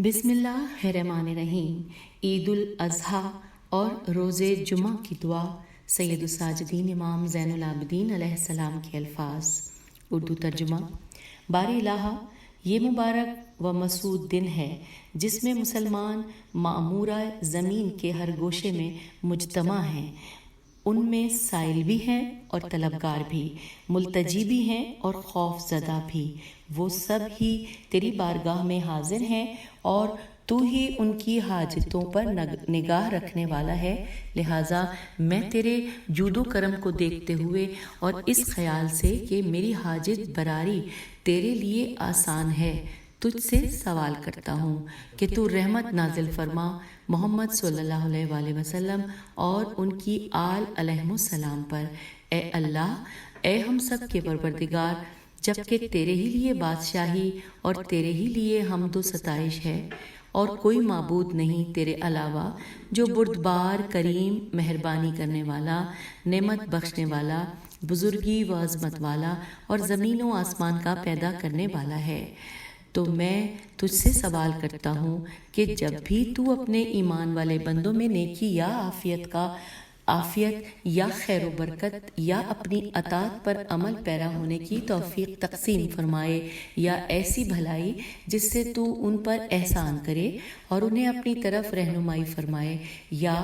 بسم اللہ الرحمن الرحیم۔ عید الاضحیٰ اور روز جمعہ کی دعا سید الساجدین امام زین العابدین علیہ السلام کے الفاظ۔ اردو ترجمہ۔ باری الہ، یہ مبارک و مسعود دن ہے جس میں مسلمان معمورہ زمین کے ہر گوشے میں مجتمع ہیں۔ ان میں سائل بھی ہیں اور طلبگار بھی، ملتجی بھی ہیں اور خوف زدہ بھی۔ وہ سب ہی تیری بارگاہ میں حاضر ہیں اور تو ہی ان کی حاجتوں پر نگاہ رکھنے والا ہے، لہٰذا میں تیرے جود و کرم کو دیکھتے ہوئے اور اس خیال سے کہ میری حاجت براری تیرے لیے آسان ہے، تجھ سے سوال کرتا ہوں کہ تو رحمت نازل فرما محمد صلی اللہ علیہ وآلہ وسلم اور ان کی آل علیہم السلام پر۔ اے اللہ، اے ہم سب کے پروردگار، جبکہ تیرے ہی لیے بادشاہی اور تیرے ہی لیے حمد و ستائش ہے اور کوئی معبود نہیں تیرے علاوہ، جو بردبار، کریم، مہربانی کرنے والا، نعمت بخشنے والا، بزرگی و عظمت والا اور زمین و آسمان کا پیدا کرنے والا ہے۔ تو میں تجھ سے سوال کرتا ہوں کہ جب بھی تو اپنے ایمان والے بندوں میں نیکی یا عافیت یا خیر و برکت یا اپنی اطاعت پر عمل پیرا ہونے کی توفیق تقسیم فرمائے، یا ایسی بھلائی جس سے تو ان پر احسان کرے اور انہیں اپنی طرف رہنمائی فرمائے، یا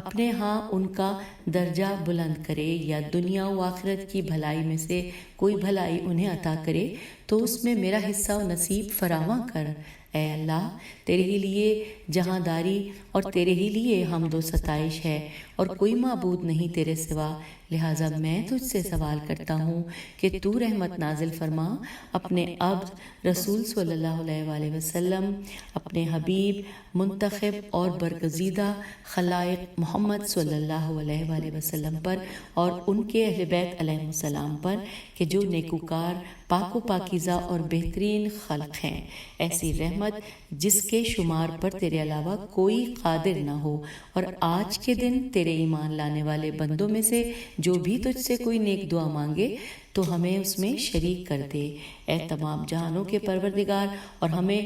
اپنے ہاں ان کا درجہ بلند کرے، یا دنیا و آخرت کی بھلائی میں سے کوئی بھلائی انہیں عطا کرے، تو اس میں میرا حصہ و نصیب فراواں کر۔ اے اللہ، تیرے ہی لیے جہاں داری اور تیرے ہی لیے حمد و ستائش ہے اور کوئی معبود نہیں تیرے سوا، لہٰذا میں تجھ سے سوال کرتا ہوں کہ تو رحمت نازل فرما اپنے عبد رسول صلی اللہ علیہ وآلہ وسلم، اپنے حبیب، منتخب اور برگزیدہ خلائق محمد صلی اللہ علیہ وآلہ وسلم پر اور ان کے اہل بیت علیہم السلام پر، کہ جو نیکوکار، پاک و پاکیزہ اور بہترین خلق ہیں۔ ایسی رحمت جس کے شمار پر تیرے علاوہ کوئی قادر نہ ہو، اور آج کے دن تیرے ایمان لانے والے بندوں میں سے جو بھی تجھ سے کوئی نیک دعا مانگے تو ہمیں اس میں شریک کر دے۔ اے تمام جہانوں کے پروردگار، اور ہمیں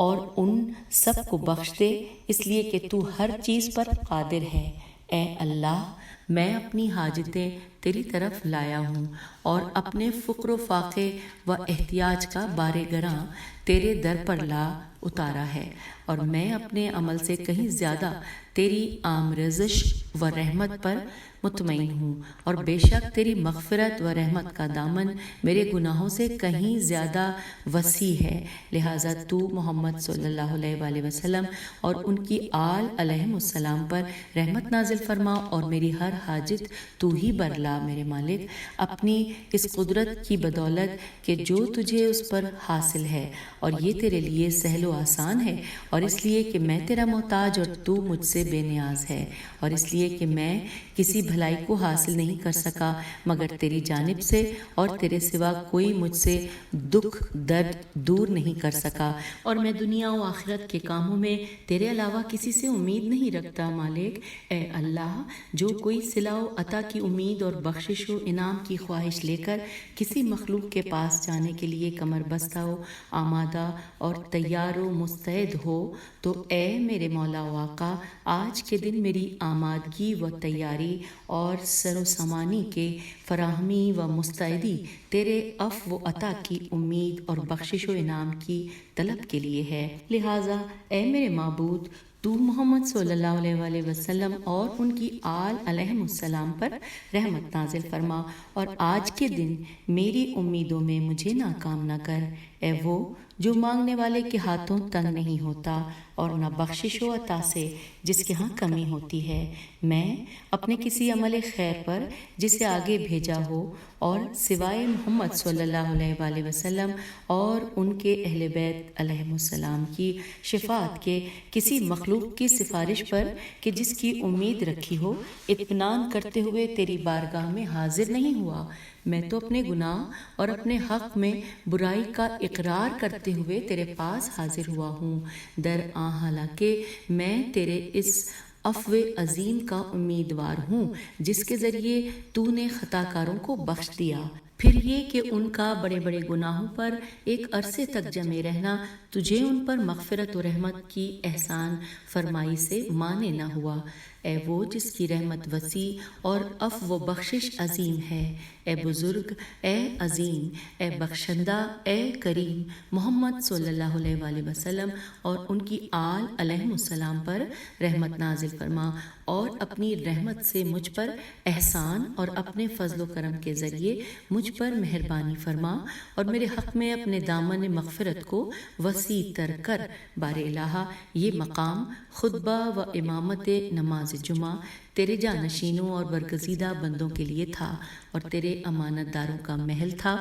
اور ان سب کو بخش دے، اس لیے کہ تو ہر چیز پر قادر ہے۔ اے اللہ، میں اپنی حاجتیں تیری طرف لایا ہوں اور اپنے فقر و فاقے و احتیاج کا بار گراں تیرے در پر لا اتارا ہے، اور میں اپنے عمل سے کہیں زیادہ تیری آمرزش و رحمت پر مطمئن ہوں، اور بے شک تیری مغفرت و رحمت کا دامن میرے گناہوں سے کہیں زیادہ وسیع ہے، لہٰذا تو محمد صلی اللہ علیہ وآلہ وسلم اور ان کی آل علیہم السلام پر رحمت نازل فرما اور میری ہر حاجت تو ہی برلا میرے مالک، اپنی اس قدرت کی بدولت کہ جو تجھے اس پر حاصل ہے، اور یہ تیرے لیے سہل و آسان ہے، اور اس لیے کہ میں تیرا محتاج اور تو مجھ سے بے نیاز ہے، اور اس لیے کہ میں کسی بھلائی کو حاصل نہیں کر سکا مگر تیری جانب سے، اور تیرے سوا کوئی مجھ سے دکھ درد دور نہیں کر سکا، اور میں دنیا و آخرت کے کاموں میں تیرے علاوہ کسی سے امید نہیں رکھتا مالک۔ اے اللہ، جو کوئی صلہ و عطا کی امید اور بخشش و انعام کی خواہش لے کر کسی مخلوق کے پاس جانے کے لیے کمر بستہ و آمادہ اور تیار و مستعد ہو، تو اے میرے مولا و آقا، آج کے دن میری آمادگی و تیاری اور سر و سامانی کے فراہمی و مستعدی تیرے عفو و عطا کی امید اور بخشش و انعام کی طلب کے لیے ہے، لہٰذا اے میرے معبود، تو محمد صلی اللہ علیہ وآلہ وسلم اور ان کی آل علیہم السلام پر رحمت نازل فرما اور آج کے دن میری امیدوں میں مجھے ناکام نہ کر۔ اے وہ جو مانگنے والے کے ہاتھوں تنگ نہیں ہوتا اور نہ بخشش و عطا سے جس کے ہاں کمی ہوتی ہے، میں اپنے کسی عمل خیر پر جسے آگے بھیجا ہو اور سوائے محمد صلی اللہ علیہ وآلہ وسلم اور ان کے اہل بیت علیہم السلام کی شفاعت کے کسی مخلوق کی سفارش پر کہ جس کی امید رکھی ہو، اطمینان کرتے ہوئے تیری بارگاہ میں حاضر نہیں ہوا۔ میں تو اپنے گناہ اور اپنے حق میں برائی کا اقرار کرتے ہوئے تیرے پاس حاضر ہوا ہوں، درآں حالانکہ میں تیرے اس عفو عظیم کا امیدوار ہوں جس کے ذریعے تو نے خطا کاروں کو بخش دیا، پھر یہ کہ ان کا بڑے بڑے گناہوں پر ایک عرصے تک جمے رہنا تجھے ان پر مغفرت و رحمت کی احسان فرمائی سے مانے نہ ہوا۔ اے وہ جس کی رحمت وسیع اور عفو و بخشش عظیم ہے، اے بزرگ، اے عظیم، اے بخشندہ، اے کریم، محمد صلی اللہ علیہ وآلہ وسلم اور ان کی آل علیہم السلام پر رحمت نازل فرما اور اپنی رحمت سے مجھ پر احسان اور اپنے فضل و کرم کے ذریعے مجھ پر مہربانی فرما اور میرے حق میں اپنے دامن مغفرت کو وسیع تر کر۔ بار الہٰ، یہ مقام خطبہ و امامت نماز جمعہ تیرے جانشینوں اور برگزیدہ بندوں کے لیے تھا اور تیرے امانت داروں کا محل تھا،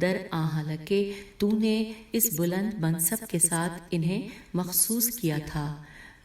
در حالانکہ تو نے اس بلند منصب کے ساتھ انہیں مخصوص کیا تھا،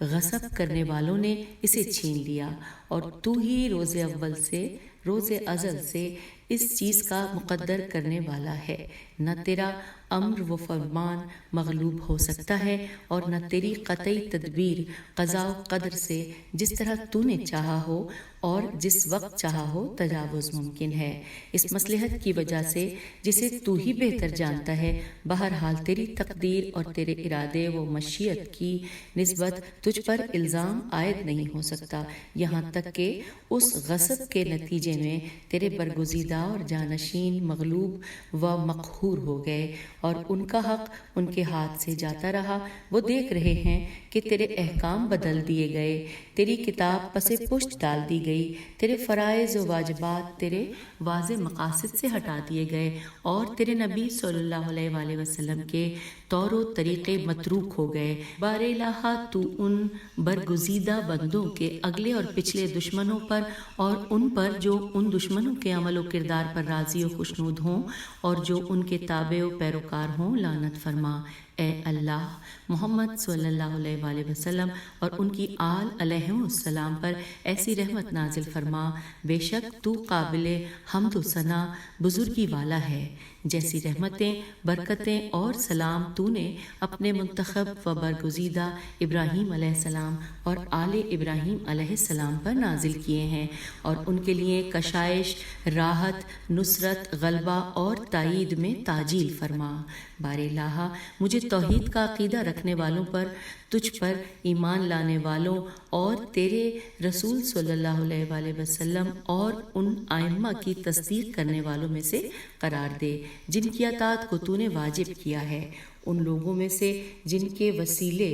غصب کرنے والوں نے اسے چھین لیا، اور تو ہی روز ازل سے اس چیز کا مقدر کرنے والا ہے۔ نہ تیرا امر و فرمان مغلوب ہو سکتا ہے اور نہ تیری قطعی تدبیر قضاء و قدر سے جس طرح تو نے چاہا ہو اور جس وقت چاہا ہو تجاوز ممکن ہے، اس مصلحت کی وجہ سے جسے تو ہی بہتر جانتا ہے۔ بہرحال تیری تقدیر اور تیرے ارادے و مشیت کی نسبت تجھ پر الزام عائد نہیں ہو سکتا، یہاں تک کہ اس غصب کے نتیجے میں تیرے برگزیدہ اور جانشین مغلوب و مقہور ہو گئے اور ان کا حق ان کے ہاتھ سے جاتا رہا۔ وہ دیکھ رہے ہیں کہ تیرے احکام بدل دیے گئے، تیری کتاب پس پشت ڈال دی گئی، تیرے فرائض و واجبات تیرے واضح مقاصد سے ہٹا دیے گئے اور تیرے نبی صلی اللہ علیہ وآلہ وسلم کے طور و طریقے متروک ہو گئے۔ بار الہٰ، تو ان برگزیدہ بندوں کے اگلے اور پچھلے دشمنوں پر اور ان پر جو ان دشمنوں کے عمل و کردار پر راضی و خوشنود ہوں اور جو ان کے تابع و پیروکار ہوں لعنت فرما۔ اے اللہ، محمد صلی اللہ علیہ وآلہ وسلم اور ان کی آل علیہم السلام پر ایسی رحمت نازل فرما، بے شک تو قابل حمد و ثنا بزرگی والا ہے، جیسی رحمتیں، برکتیں اور سلام تو نے اپنے منتخب و برگزیدہ ابراہیم علیہ السلام اور آل ابراہیم علیہ السلام پر نازل کیے ہیں، اور ان کے لیے کشائش، راحت، نصرت، غلبہ اور تائید میں تعجیل فرما۔ بار الہٰ، مجھے توحید کا عقیدہ رکھنے والوں پر، تجھ پر ایمان لانے والوں اور تیرے رسول صلی اللہ علیہ وآلہ وسلم اور ان ائمہ کی تصدیق کرنے والوں میں سے قرار دے جن کی اطاعت کو تو نے واجب کیا ہے، ان لوگوں میں سے جن کے وسیلے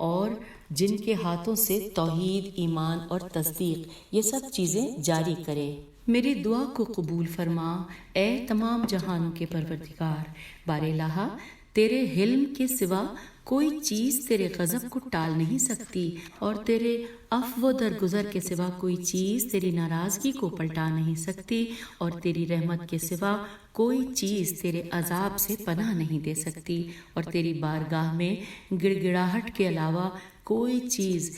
اور جن کے ہاتھوں سے توحید، ایمان اور تصدیق یہ سب چیزیں جاری کرے۔ میری دعا کو قبول فرما، اے تمام جہانوں کے پروردگار۔ بار الہٰ، تیرے حلم کے سوا کوئی چیز تیرے غضب کو ٹال نہیں سکتی اور تیرے عفو و درگزر کے سوا کوئی چیز تیری ناراضگی کو پلٹا نہیں سکتی اور تیری رحمت کے سوا کوئی چیز تیرے عذاب سے پناہ نہیں دے سکتی اور تیری بارگاہ میں گڑ گڑاہٹ کے علاوہ کوئی چیز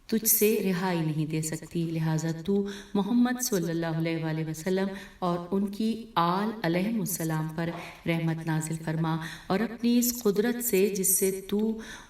تجھ سے رہائی نہیں دے سکتی، لہٰذا تو محمد صلی اللہ علیہ وآلہ وسلم اور ان کی آل علیہم السلام پر رحمت نازل فرما اور اپنی اس قدرت سے جس سے تو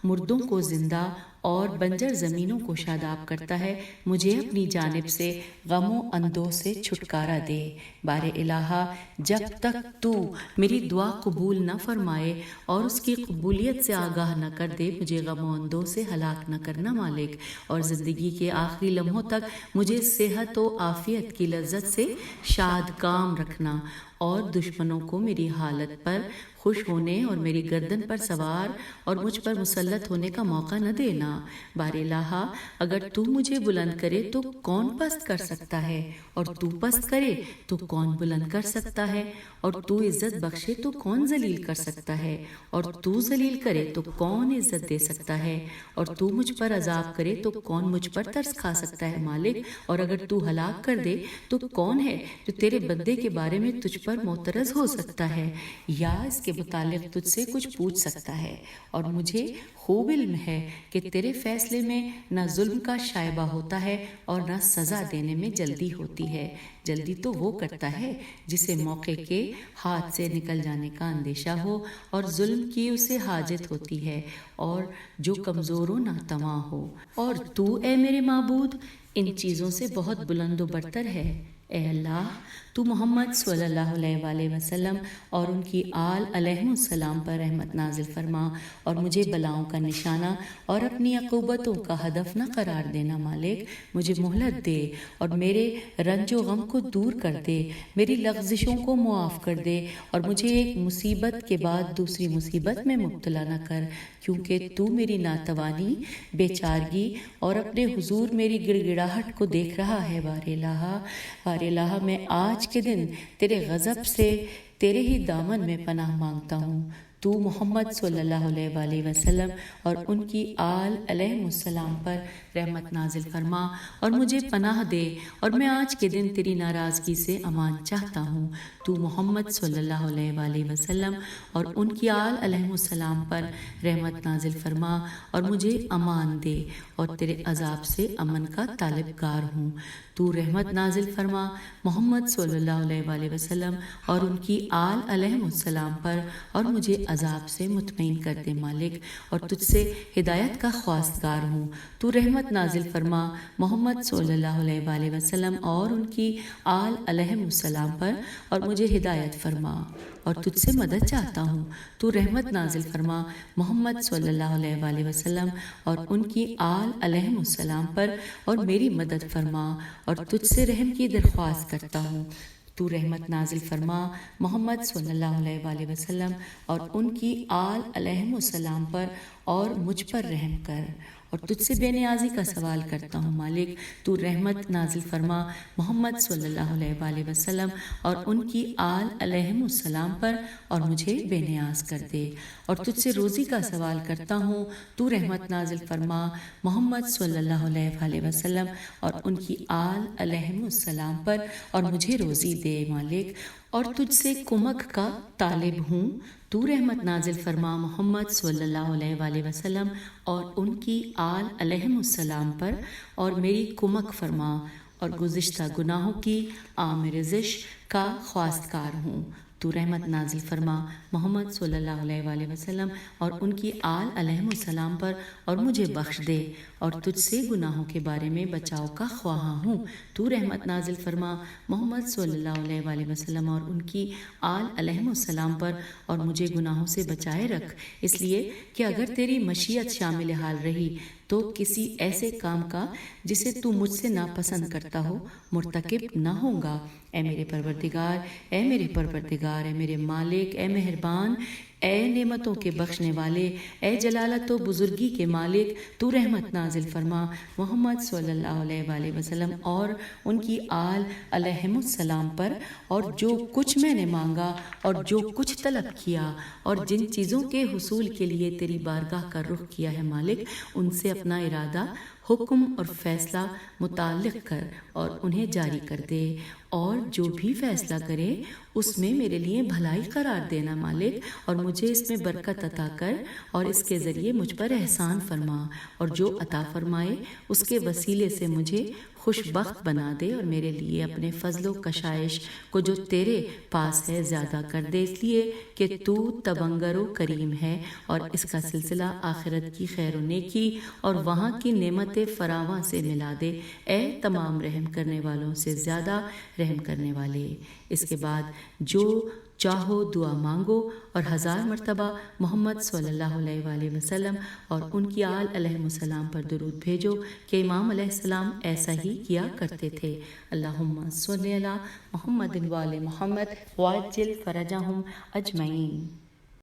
مردوں کو زندہ اور بنجر زمینوں کو شاداب کرتا ہے، مجھے اپنی جانب سے غم و اندوہ سے چھٹکارا دے۔ بار الہٰ، جب تک تو میری دعا قبول نہ فرمائے اور اس کی قبولیت سے آگاہ نہ کر دے، مجھے غم و اندوہ سے ہلاک نہ کرنا مالک، اور زندگی کے آخری لمحوں تک مجھے صحت و عافیت کی لذت سے شاد کام رکھنا اور دشمنوں کو میری حالت پر خوش ہونے اور میری گردن پر سوار اور مجھ پر مسلط ہونے کا موقع نہ دینا۔ بار الہٰ، اگر تو مجھے بلند کرے تو کون پست کر سکتا ہے، اور تو پست کرے تو کون بلند کر سکتا ہے، اور تو عزت بخشے تو کون ذلیل کر سکتا ہے، اور تو ذلیل کرے تو کون عزت دے سکتا ہے، اور تو مجھ پر عذاب کرے تو کون مجھ پر ترس کھا سکتا ہے مالک، اور اگر تو ہلاک کر دے تو کون ہے جو تیرے بندے کے بارے میں تجھ پر معترض ہو سکتا ہے یا اس کے متعلق تجھ سے کچھ پوچھ سکتا ہے۔ اور مجھے خوب علم ہے کہ تیرے فیصلے میں نہ ظلم کا شائبہ ہوتا ہے اور نہ سزا دینے میں جلدی ہوتی ہے، جلدی تو وہ کرتا ہے جسے موقع کے ہاتھ سے نکل جانے کا اندیشہ ہو اور ظلم کی اسے حاجت ہوتی ہے، اور جو کمزور و ناتواں ہو، اور تو اے میرے معبود ان چیزوں سے بہت بلند و برتر ہے۔ اے اللہ، تو محمد صلی اللہ علیہ وآلہ وسلم اور ان کی آل علیہم السلام پر رحمت نازل فرما اور مجھے بلاؤں کا نشانہ اور اپنی عقوبتوں کا ہدف نہ قرار دینا مالک۔ مجھے مہلت دے اور میرے رنج و غم کو دور کر دے، میری لغزشوں کو معاف کر دے اور مجھے ایک مصیبت کے بعد دوسری مصیبت میں مبتلا نہ کر، کیونکہ تو میری ناتوانی، بے چارگی اور اپنے حضور میری گڑ گڑاہٹ کو دیکھ رہا ہے۔ وار الہ، میں آج کے دن تیرے غضب سے تیرے ہی دامن میں پناہ مانگتا ہوں۔ تو محمد صلی اللہ علیہ وآلہ وسلم اور ان کی آل علیہم السلام پر رحمت نازل فرما اور مجھے پناہ دے، اور میں آج کے دن تیری ناراضگی سے امان چاہتا ہوں۔ تو محمد صلی اللہ علیہ وآلہ وسلم اور ان کی آل علیہم السلام پر رحمت نازل فرما اور مجھے امان دے، اور تیرے عذاب سے امن کا طالبگار ہوں۔ تو رحمت نازل فرما محمد صلی اللہ علیہ وآلہ وسلم اور ان کی آل علیہم السلام پر، اور مجھے عذاب سے مطمئن کر دے مالک، اور تجھ سے ہدایت کا خواستگار ہوں۔ تو رحمت نازل فرما محمد صلی اللہ علیہ وآلہ وسلم اور ان کی آل علیہم السلام پر، اور مجھے ہدایت فرما، اور تجھ سے مدد چاہتا ہوں۔ تو رحمت نازل فرما محمد صلی اللہ علیہ وآلہ وسلم اور ان کی آل علیہم السلام پر، اور میری مدد فرما، اور تجھ سے رحم کی درخواست کرتا ہوں۔ تو رحمت نازل فرما محمد صلی اللہ علیہ وآلہ وسلم اور ان کی آل علیہم السلام پر، اور مجھ پر رحم کر، اور تجھ سے بے نیازی کا سوال کرتا ہوں مالک۔ تو رحمت نازل فرما محمد صلی اللہ علیہ وآلہ وسلم اور ان کی آل علیہم السلام پر، اور مجھے بے نیاز کر دے، اور تجھ سے روزی کا سوال کرتا ہوں۔ تو رحمت نازل فرما محمد صلی اللہ علیہ وآلہ وسلم اور ان کی آل علیہم السلام پر، اور مجھے روزی دے مالک، اور تجھ سے کمک کا طالب ہوں۔ تو رحمت نازل فرما محمد صلی اللہ علیہ وآلہ وسلم اور ان کی آل علیہم السلام پر، اور میری کمک فرما، اور گزشتہ گناہوں کی آمرزش کا خواستگار ہوں۔ تو رحمت نازل فرما محمد صلی اللہ علیہ وآلہ وسلم اور ان کی آل علیہم السلام پر، اور مجھے بخش دے، اور تجھ سے گناہوں کے بارے میں بچاؤ کا خواہاں ہوں۔ تو رحمت نازل فرما محمد صلی اللہ علیہ وآلہ وسلم اور ان کی آل علیہم السلام پر، اور مجھے گناہوں سے بچائے رکھ، اس لیے کہ اگر تیری مشیت شامل حال رہی تو کسی ایسے کام کا جسے تو مجھ سے ناپسند کرتا ہو مرتکب نہ ہوں گا۔ اے میرے پروردگار، اے میرے پروردگار، اے میرے مالک، اے مہربان، اے نعمتوں کے بخشنے والے، اے جلالت و بزرگی کے مالک، تو رحمت نازل فرما محمد صلی اللہ علیہ وآلہ وسلم اور ان کی آل علیہم السلام پر، اور جو کچھ میں نے مانگا اور جو کچھ طلب کیا اور جن چیزوں کے حصول کے لیے تیری بارگاہ کا رخ کیا ہے مالک، ان سے اپنا ارادہ، حکم اور فیصلہ متعلق کر اور انہیں جاری کر دے، اور جو بھی فیصلہ کرے اس میں میرے لیے بھلائی قرار دینا مالک، اور مجھے اس میں برکت عطا کر، اور اس کے ذریعے مجھ پر احسان فرما، اور جو عطا فرمائے اس کے وسیلے سے مجھے خوش بخت بنا دے، اور میرے لیے اپنے فضل و کشائش کو جو تیرے پاس ہے زیادہ کر دے، اس لیے کہ تو تبنگر و کریم ہے، اور اس کا سلسلہ آخرت کی خیر و نیکی اور وہاں کی نعمت فراواں سے ملا دے، اے تمام رحم کرنے والوں سے زیادہ رحم کرنے والے۔ اس کے بعد جو چاہو دعا مانگو، اور 1000 مرتبہ محمد صلی اللہ علیہ وآلہ وسلم اور ان کی آل علیہم السلام پر درود بھیجو، کہ امام علیہ السلام ایسا ہی کیا کرتے تھے۔ اللہم صلی علی محمد وآل محمد وعجل فرجہم اجمعین۔